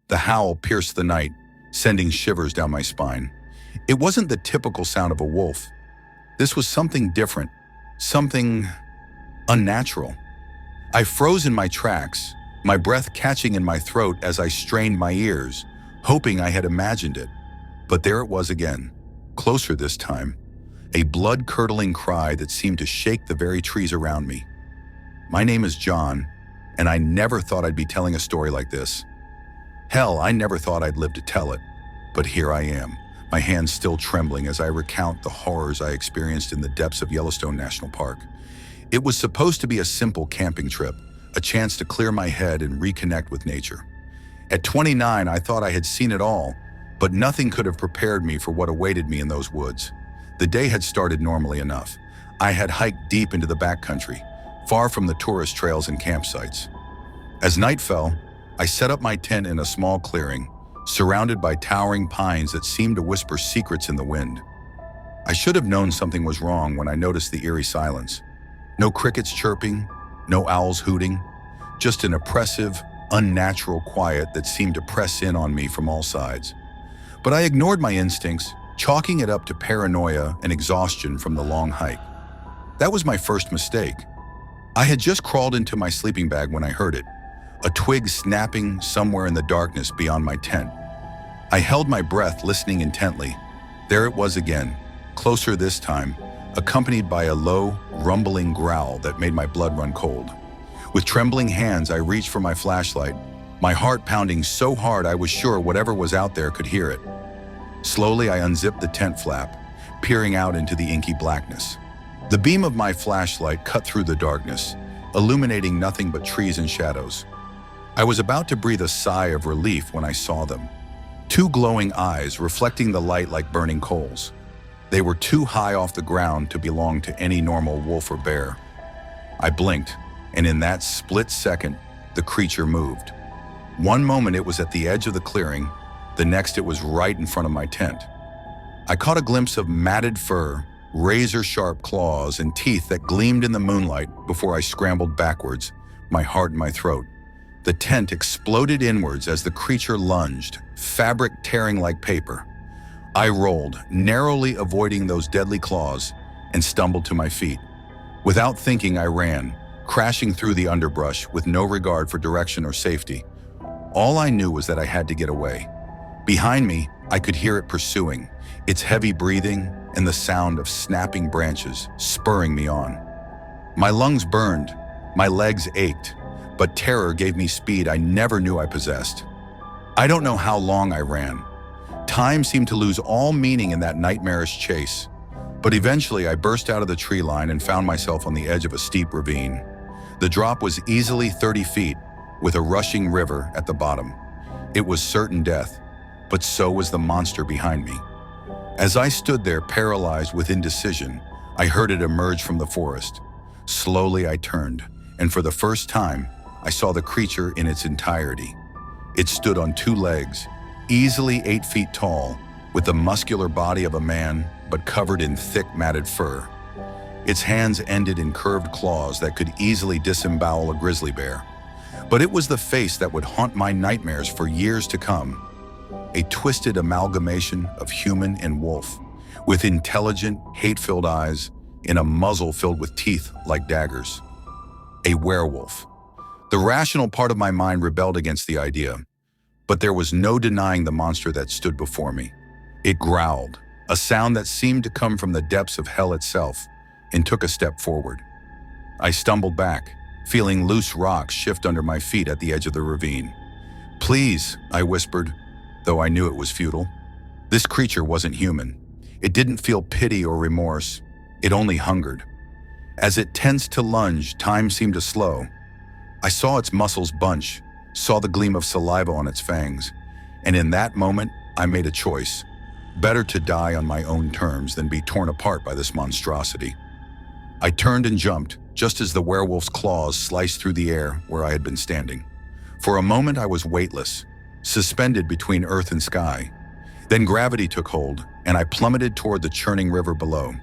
The howl pierced the night, sending shivers down my spine. It wasn't the typical sound of a wolf. This was something different, something unnatural. I froze in my tracks, my breath catching in my throat as I strained my ears, hoping I had imagined it. But there it was again, closer this time, a blood-curdling cry that seemed to shake the very trees around me. My name is John, and I never thought I'd be telling a story like this. Hell, I never thought I'd live to tell it. But here I am, my hands still trembling as I recount the horrors I experienced in the depths of Yellowstone National Park. It was supposed to be a simple camping trip, a chance to clear my head and reconnect with nature. At 29, I thought I had seen it all, but nothing could have prepared me for what awaited me in those woods. The day had started normally enough. I had hiked deep into the backcountry, far from the tourist trails and campsites. As night fell, I set up my tent in a small clearing, surrounded by towering pines that seemed to whisper secrets in the wind. I should have known something was wrong when I noticed the eerie silence. No crickets chirping, no owls hooting, just an oppressive, unnatural quiet that seemed to press in on me from all sides. But I ignored my instincts, chalking it up to paranoia and exhaustion from the long hike. That was my first mistake. I had just crawled into my sleeping bag when I heard it, a twig snapping somewhere in the darkness beyond my tent. I held my breath, listening intently. There it was again, closer this time, accompanied by a low, rumbling growl that made my blood run cold. With trembling hands, I reached for my flashlight, my heart pounding so hard I was sure whatever was out there could hear it. Slowly, I unzipped the tent flap, peering out into the inky blackness. The beam of my flashlight cut through the darkness, illuminating nothing but trees and shadows. I was about to breathe a sigh of relief when I saw them. Two glowing eyes reflecting the light like burning coals. They were too high off the ground to belong to any normal wolf or bear. I blinked, and in that split second, the creature moved. One moment it was at the edge of the clearing, the next it was right in front of my tent. I caught a glimpse of matted fur, razor-sharp claws, and teeth that gleamed in the moonlight before I scrambled backwards, my heart in my throat. The tent exploded inwards as the creature lunged, fabric tearing like paper. I rolled, narrowly avoiding those deadly claws, and stumbled to my feet. Without thinking, I ran, crashing through the underbrush with no regard for direction or safety. All I knew was that I had to get away. Behind me, I could hear it pursuing, its heavy breathing and the sound of snapping branches spurring me on. My lungs burned, my legs ached, but terror gave me speed I never knew I possessed. I don't know how long I ran. Time seemed to lose all meaning in that nightmarish chase, but eventually I burst out of the tree line and found myself on the edge of a steep ravine. The drop was easily 30 feet, with a rushing river at the bottom. It was certain death, but so was the monster behind me. As I stood there paralyzed with indecision, I heard it emerge from the forest. Slowly I turned, and for the first time, I saw the creature in its entirety. It stood on two legs, easily 8 feet tall, with the muscular body of a man, but covered in thick matted fur. Its hands ended in curved claws that could easily disembowel a grizzly bear. But it was the face that would haunt my nightmares for years to come. A twisted amalgamation of human and wolf, with intelligent, hate-filled eyes and a muzzle filled with teeth like daggers. A werewolf. The rational part of my mind rebelled against the idea, but there was no denying the monster that stood before me. It growled, a sound that seemed to come from the depths of hell itself, and took a step forward. I stumbled back, feeling loose rocks shift under my feet at the edge of the ravine. "Please," I whispered, though I knew it was futile. This creature wasn't human. It didn't feel pity or remorse. It only hungered. As it tensed to lunge, time seemed to slow. I saw its muscles bunch, saw the gleam of saliva on its fangs, and in that moment, I made a choice. Better to die on my own terms than be torn apart by this monstrosity. I turned and jumped, just as the werewolf's claws sliced through the air where I had been standing. For a moment, I was weightless, suspended between earth and sky. Then gravity took hold, and I plummeted toward the churning river below.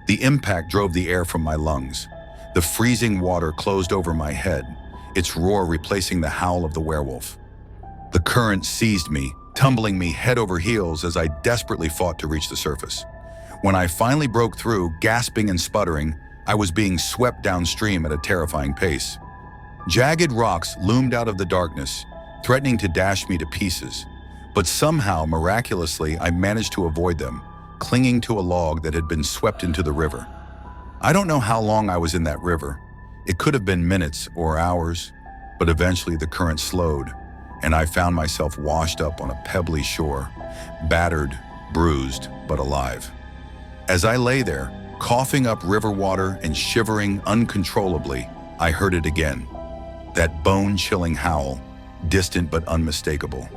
The impact drove the air from my lungs. The freezing water closed over my head, its roar replacing the howl of the werewolf. The current seized me, tumbling me head over heels as I desperately fought to reach the surface. When I finally broke through, gasping and sputtering, I was being swept downstream at a terrifying pace. Jagged rocks loomed out of the darkness, threatening to dash me to pieces. But somehow, miraculously, I managed to avoid them, clinging to a log that had been swept into the river. I don't know how long I was in that river. It could have been minutes or hours, but eventually the current slowed, and I found myself washed up on a pebbly shore, battered, bruised, but alive. As I lay there, coughing up river water and shivering uncontrollably, I heard it again. That bone-chilling howl, distant but unmistakable.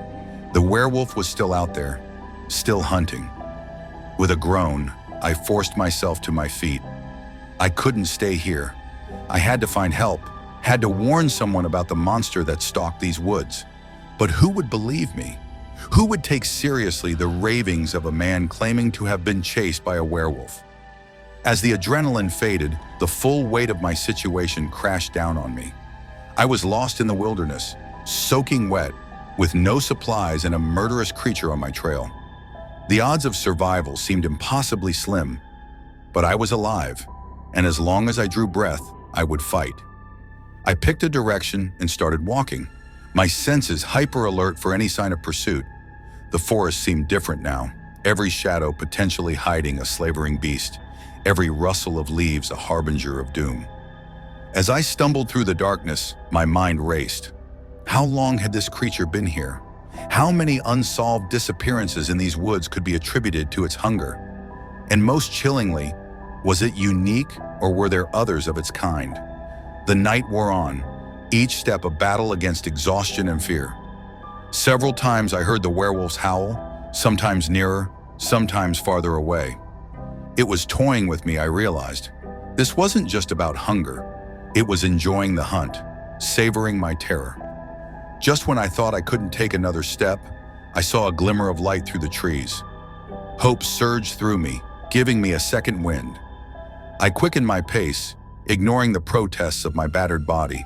The werewolf was still out there, still hunting. With a groan, I forced myself to my feet. I couldn't stay here. I had to find help, had to warn someone about the monster that stalked these woods. But who would believe me? Who would take seriously the ravings of a man claiming to have been chased by a werewolf? As the adrenaline faded, the full weight of my situation crashed down on me. I was lost in the wilderness, soaking wet, with no supplies and a murderous creature on my trail. The odds of survival seemed impossibly slim, but I was alive, and as long as I drew breath, I would fight. I picked a direction and started walking, my senses hyper-alert for any sign of pursuit. The forest seemed different now, every shadow potentially hiding a slavering beast, every rustle of leaves a harbinger of doom. As I stumbled through the darkness, my mind raced. How long had this creature been here? How many unsolved disappearances in these woods could be attributed to its hunger? And most chillingly, was it unique or were there others of its kind? The night wore on, each step a battle against exhaustion and fear. Several times I heard the werewolves howl, sometimes nearer, sometimes farther away. It was toying with me, I realized. This wasn't just about hunger. It was enjoying the hunt, savoring my terror. Just when I thought I couldn't take another step, I saw a glimmer of light through the trees. Hope surged through me, giving me a second wind. I quickened my pace, ignoring the protests of my battered body.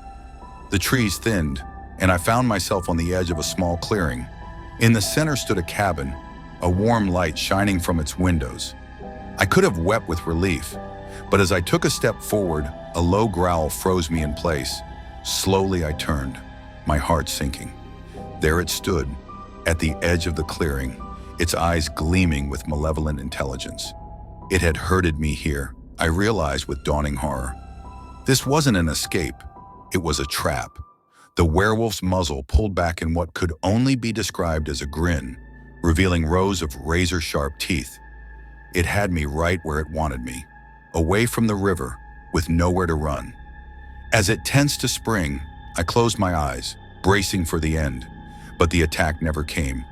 The trees thinned, and I found myself on the edge of a small clearing. In the center stood a cabin, a warm light shining from its windows. I could have wept with relief, but as I took a step forward, a low growl froze me in place. Slowly I turned, my heart sinking. There it stood, at the edge of the clearing, its eyes gleaming with malevolent intelligence. It had herded me here, I realized with dawning horror. This wasn't an escape, it was a trap. The werewolf's muzzle pulled back in what could only be described as a grin, revealing rows of razor-sharp teeth. It had me right where it wanted me, away from the river, with nowhere to run. As it tensed to spring, I closed my eyes, bracing for the end, but the attack never came.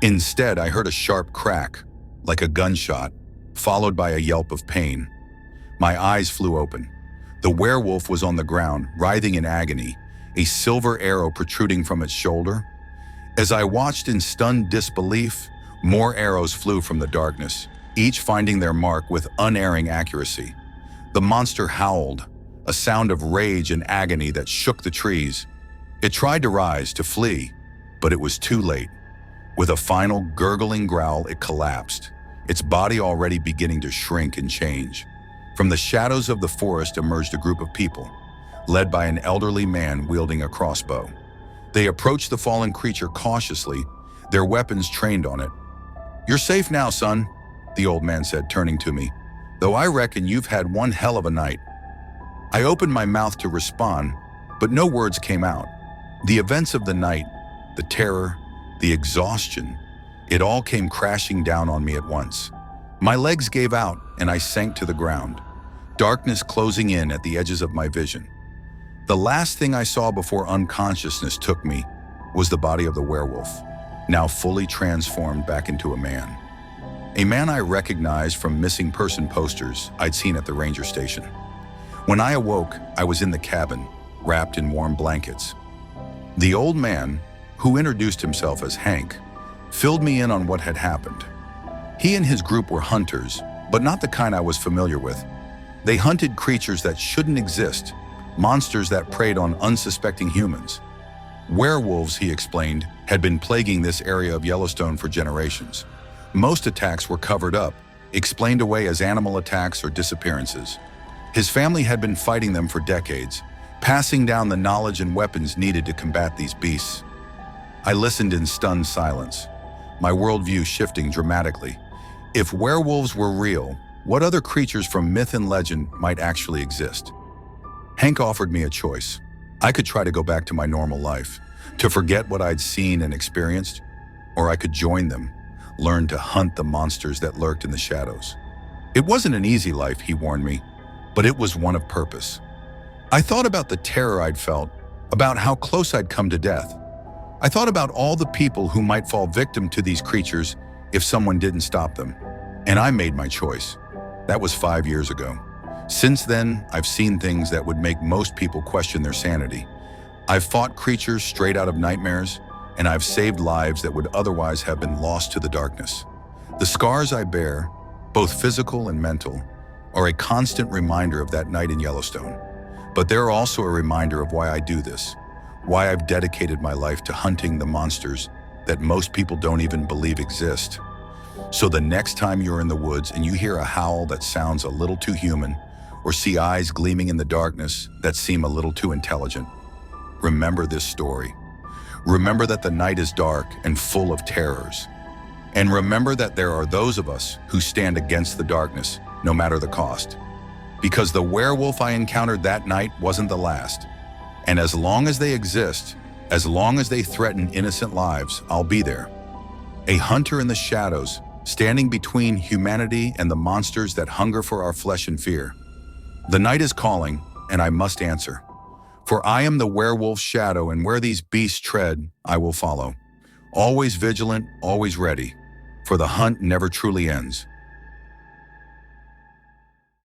Instead, I heard a sharp crack, like a gunshot, followed by a yelp of pain. My eyes flew open. The werewolf was on the ground, writhing in agony, a silver arrow protruding from its shoulder. As I watched in stunned disbelief, more arrows flew from the darkness, each finding their mark with unerring accuracy. The monster howled, a sound of rage and agony that shook the trees. It tried to rise, to flee, but it was too late. With a final gurgling growl, it collapsed, its body already beginning to shrink and change. From the shadows of the forest emerged a group of people, led by an elderly man wielding a crossbow. They approached the fallen creature cautiously, their weapons trained on it. "You're safe now, son," the old man said, turning to me, "though I reckon you've had one hell of a night." I opened my mouth to respond, but no words came out. The events of the night, the terror, the exhaustion, it all came crashing down on me at once. My legs gave out and I sank to the ground, darkness closing in at the edges of my vision. The last thing I saw before unconsciousness took me was the body of the werewolf, now fully transformed back into a man. A man I recognized from missing person posters I'd seen at the ranger station. When I awoke, I was in the cabin, wrapped in warm blankets. The old man, who introduced himself as Hank, filled me in on what had happened. He and his group were hunters, but not the kind I was familiar with. They hunted creatures that shouldn't exist, monsters that preyed on unsuspecting humans. Werewolves, he explained, had been plaguing this area of Yellowstone for generations. Most attacks were covered up, explained away as animal attacks or disappearances. His family had been fighting them for decades, passing down the knowledge and weapons needed to combat these beasts. I listened in stunned silence, my worldview shifting dramatically. If werewolves were real, what other creatures from myth and legend might actually exist? Hank offered me a choice. I could try to go back to my normal life, to forget what I'd seen and experienced, or I could join them, learn to hunt the monsters that lurked in the shadows. It wasn't an easy life, he warned me, but it was one of purpose. I thought about the terror I'd felt, about how close I'd come to death. I thought about all the people who might fall victim to these creatures if someone didn't stop them. And I made my choice. That was 5 years ago. Since then, I've seen things that would make most people question their sanity. I've fought creatures straight out of nightmares, and I've saved lives that would otherwise have been lost to the darkness. The scars I bear, both physical and mental, are a constant reminder of that night in Yellowstone. But they're also a reminder of why I do this, why I've dedicated my life to hunting the monsters that most people don't even believe exist. So the next time you're in the woods and you hear a howl that sounds a little too human, or see eyes gleaming in the darkness that seem a little too intelligent, remember this story. Remember that the night is dark and full of terrors. And remember that there are those of us who stand against the darkness, no matter the cost. Because the werewolf I encountered that night wasn't the last. And as long as they exist, as long as they threaten innocent lives, I'll be there. A hunter in the shadows, standing between humanity and the monsters that hunger for our flesh and fear. The night is calling, and I must answer. For I am the werewolf's shadow, and where these beasts tread, I will follow. Always vigilant, always ready, for the hunt never truly ends.